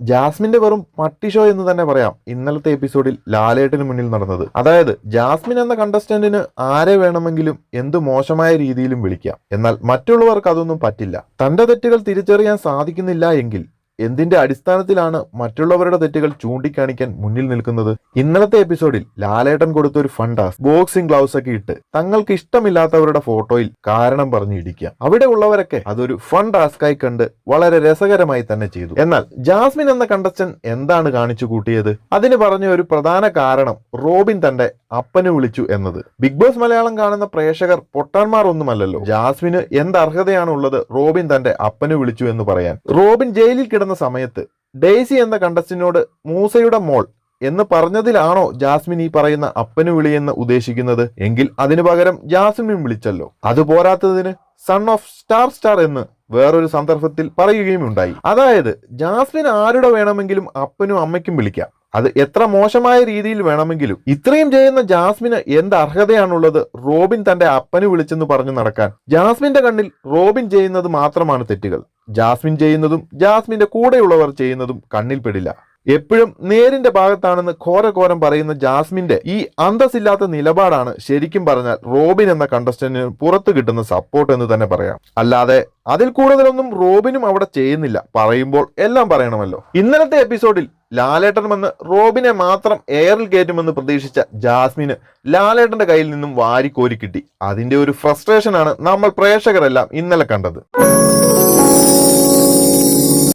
ജാസ്മിന്റെ വെറും പട്ടി ഷോ എന്ന് തന്നെ പറയാം ഇന്നലത്തെ എപ്പിസോഡിൽ ലാലേട്ടന് മുന്നിൽ നടന്നത്. അതായത് ജാസ്മിൻ എന്ന കണ്ടസ്റ്റന്റിന് ആരെ വേണമെങ്കിലും എന്ത് മോശമായ രീതിയിലും വിളിക്കാം. എന്നാൽ മറ്റുള്ളവർക്ക് അതൊന്നും പറ്റില്ല. തന്റെ തെറ്റുകൾ തിരിച്ചറിയാൻ സാധിക്കുന്നില്ല എങ്കിൽ എന്തിന്റെ അടിസ്ഥാനത്തിലാണ് മറ്റുള്ളവരുടെ തെറ്റുകൾ ചൂണ്ടിക്കാണിക്കാൻ മുന്നിൽ നിൽക്കുന്നത്? ഇന്നലത്തെ എപ്പിസോഡിൽ ലാലേട്ടൻ കൊടുത്ത ഒരു ഫൺ ടാസ്ക്, ബോക്സിംഗ് ഗ്ലൗസ് ഒക്കെ ഇട്ട് തങ്ങൾക്ക് ഇഷ്ടമില്ലാത്തവരുടെ ഫോട്ടോയിൽ കാരണം പറഞ്ഞു ഇടിക്കുക. അവിടെ ഉള്ളവരൊക്കെ അതൊരു ഫൺ ടാസ്കായി കണ്ട് വളരെ രസകരമായി തന്നെ ചെയ്തു. എന്നാൽ ജാസ്മിൻ എന്ന കണ്ടസ്റ്റന്റ് എന്താണ് കാണിച്ചു കൂട്ടിയത്? അതിന് പറഞ്ഞ ഒരു പ്രധാന കാരണം റോബിൻ തന്റെ അപ്പനെ വിളിച്ചു എന്നത്. ബിഗ് ബോസ് മലയാളം കാണുന്ന പ്രേക്ഷകർ പൊട്ടാന്മാർ ഒന്നുമല്ലല്ലോ. ജാസ്മിന് എന്ത് അർഹതയാണ് ഉള്ളത് റോബിൻ തന്റെ അപ്പനെ വിളിച്ചു എന്ന് പറയാൻ? റോബിൻ ജയിലിൽ കിടന്ന സമയത്ത് ഡെയ്സി എന്ന കണ്ടസ്റ്റന്റിനോട് മൂസയുടെ മോൾ എന്ന് പറഞ്ഞതിലാണോ ജാസ്മിൻ ഈ പറയുന്ന അപ്പന് വിളിയെന്ന് ഉദ്ദേശിക്കുന്നത്? എങ്കിൽ അതിനു പകരം ജാസ്മിൻ വിളിച്ചല്ലോ. അതുപോരാത്തതിന് സൺ ഓഫ് സ്റ്റാർ എന്ന് വേറൊരു സന്ദർഭത്തിൽ പറയുകയും ഉണ്ടായി. അതായത് ജാസ്മിൻ ആരുടെ വേണമെങ്കിലും അപ്പനും അമ്മയ്ക്കും വിളിക്കാം. അത് എത്ര മോശമായ രീതിയിൽ വേണമെങ്കിലും. ഇത്രയും ചെയ്യുന്ന ജാസ്മിന് എന്ത് അർഹതയാണുള്ളത് റോബിൻ തന്റെ അപ്പന് വിളിച്ചെന്ന് പറഞ്ഞു നടക്കാൻ? ജാസ്മിന്റെ കണ്ണിൽ റോബിൻ ചെയ്യുന്നത് മാത്രമാണ് തെറ്റുകൾ. ജാസ്മിൻ ചെയ്യുന്നതും ജാസ്മിന്റെ കൂടെയുള്ളവർ ചെയ്യുന്നതും കണ്ണിൽ പെടില്ല. എപ്പോഴും നേരിന്റെ ഭാഗത്താണെന്ന് ഘോരഘോരം പറയുന്ന ജാസ്മിന്റെ ഈ അന്തസ്സില്ലാത്ത നിലപാടാണ് ശരിക്കും പറഞ്ഞാൽ റോബിൻ എന്ന കണ്ടസ്റ്റന്റിന് പുറത്തു കിട്ടുന്ന സപ്പോർട്ട് എന്ന് തന്നെ പറയാം. അല്ലാതെ അതിൽ കൂടുതലൊന്നും റോബിനും അവിടെ ചെയ്യുന്നില്ല. പറയുമ്പോൾ എല്ലാം പറയണമല്ലോ. ഇന്നലത്തെ എപ്പിസോഡിൽ ലാലേട്ടൻ വന്ന് റോബിനെ മാത്രം എയറിൽ കയറ്റുമെന്ന് പ്രതീക്ഷിച്ച ജാസ്മിന് ലാലേട്ടന്റെ കയ്യിൽ നിന്നും വാരിക്കോരി കിട്ടി. അതിന്റെ ഒരു ഫ്രസ്ട്രേഷനാണ് നമ്മൾ പ്രേക്ഷകരെല്ലാം ഇന്നലെ കണ്ടത്.